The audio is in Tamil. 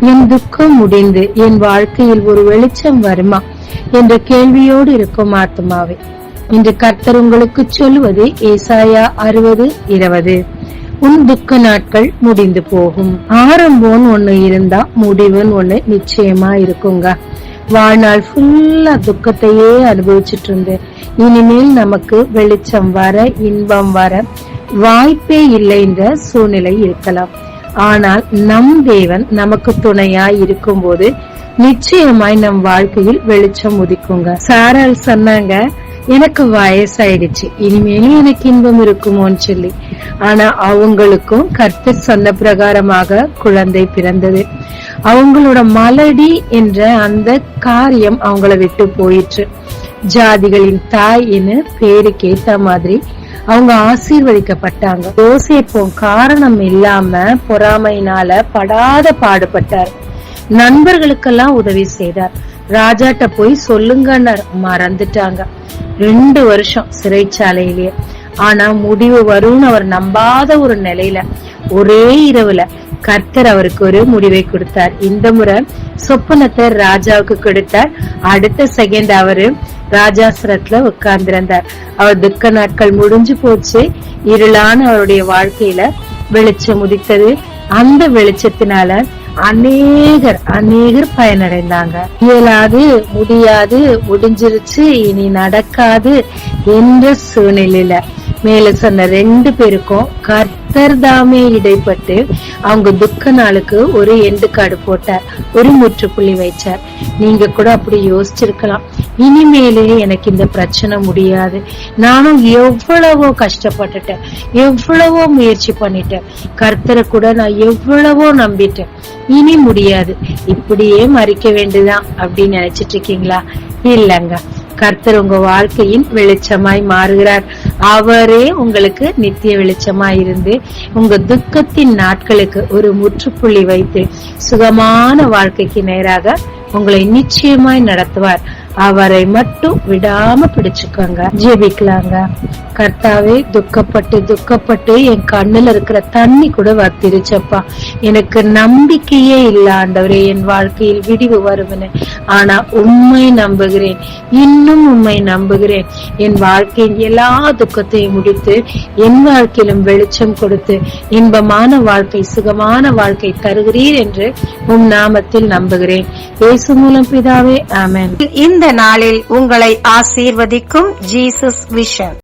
என் துக்கம் முடிந்து என் வாழ்க்கையில் ஒரு வெளிச்சம் வருமா என்ற கேள்வியோடு இருக்கும் ஆத்மாவே, இன்று கர்த்தர் உங்களுக்கு சொல்லுவது ஏசாயா 60:20. உன் துக்க நாட்கள் முடிந்து போகும். ஆரம்பம் ஒண்ணு இருந்தா முடிவுன்னு ஒண்ணு நிச்சயமா இருக்குங்க. வாழ்நாள் ஃபுல்லா துக்கத்தையே அனுபவிச்சுட்டு இருந்து இனிமேல் நமக்கு வெளிச்சம் வர, இன்பம் வர வாய்ப்பே இல்லைன்ற சூழ்நிலை இருக்கலாம். ஆனால் நம் தேவன் நமக்கு துணையாய் இருக்கும் போது நிச்சயமாய் நம் வாழ்க்கையில் வெளிச்சம் உதிக்குங்க. சாரால் சொன்னாங்க, எனக்கு வயசாயிடுச்சு, இனிமேலும் எனக்கு இன்பம் இருக்குமோன்னு சொல்லி. ஆனா அவங்களுக்கும் கர்த்தர் சொன்ன பிரகாரமாக குழந்தை பிறந்தது. அவங்களோட மலடி என்ற அந்த காரியம் அவங்கள விட்டு போயிற்று. ஜாதிகளின் தாய் என்று பேருக்கு ஏத்த மாதிரி அவங்க ஆசீர்வதிக்கப்பட்டாங்க. யோசேப்பும் காரணம் இல்லாம பொறாமையினால படாத பாடுபட்டார். நண்பர்களுக்கெல்லாம் உதவி செய்தார். ராஜாட்ட போய் சொல்லுங்கன்னு மறந்துட்டாங்க. 2 வருஷம் சிறைச்சாலையிலேயே. ஆனா முடிவு வரும்னு அவர் நம்பாத ஒரு நிலையில ஒரே இரவுல கர்த்தர் அவருக்கு ஒரு முடிவை கொடுத்தார். இந்த முறை சொப்பனத்தை ராஜாவுக்கு கொடுத்தார். அடுத்த செகண்ட் அவரு ராஜாசனத்துல உட்கார்ந்திருந்தார். அவர் துக்க நாட்கள் முடிஞ்சு போச்சு. இருளான அவருடைய வாழ்க்கையில வெளிச்சம் உதித்தது. அந்த வெளிச்சத்தினால அநேகர் பயனடைந்தாங்க. இயலாது, முடியாது, முடிஞ்சிருச்சு, இனி நடக்காது என்ற சூழ்நிலையில மேல சொன்ன 2 பேருக்கும் கர்த்தர் தாமே இடைப்பட்டு அவங்க துக்க நாளுக்கு ஒரு எண்டு காடு போட்டார், ஒரு முற்றுப்புள்ளி வைச்சார். நீங்க கூட அப்படி யோசிச்சிருக்கலாம், இனிமேலே எனக்கு இந்த பிரச்சனை முடியாது, நானும் எவ்வளவோ கஷ்டப்பட்டுட்டேன், எவ்வளவோ முயற்சி பண்ணிட்டேன், கர்த்தரை கூட நான் எவ்வளவோ நம்பிட்டேன், இனி முடியாது, இப்படியே மறிக்க வேண்டியதான் அப்படின்னு நினைச்சிட்டு இருக்கீங்களா? இல்லங்க, கர்த்தர் உங்க வாழ்க்கையின் வெளிச்சமாய் மாறுகிறார். அவரே உங்களுக்கு நித்திய வெளிச்சமாய் இருந்து உங்க துக்கத்தின் நாட்களுக்கு ஒரு முற்றுப்புள்ளி வைத்து சுகமான வாழ்க்கைக்கு நேராக உங்களை நிச்சயமாய் நடத்துவார். அவரை மட்டும் விடாம பிடிச்சுக்கோங்க. ஜெபிக்கலாங்க. கர்த்தாவே, துக்கப்பட்டு என் கண்ணுல இருக்கிற தண்ணி கூட வத்திருச்சப்பா. எனக்கு நம்பிக்கையே இல்ல ஆண்டவரே, என் வாழ்க்கையில் விடிவு வருவனே. ஆனா உண்மை நம்புகிறேன், இன்னும் உண்மை நம்புகிறேன். என் வாழ்க்கையின் எல்லா துக்கத்தையும் முடித்து என் வாழ்க்கையிலும் வெளிச்சம் கொடுத்து இன்பமான வாழ்க்கை, சுகமான வாழ்க்கை தருகிறீர் என்று உம் நாமத்தில் நம்புகிறேன். இயேசு மூலம் பிதாவே, ஆமென். இந்த நாளில் உங்களை ஆசீர்வதிக்கும் ஜீசஸ் விஷன்.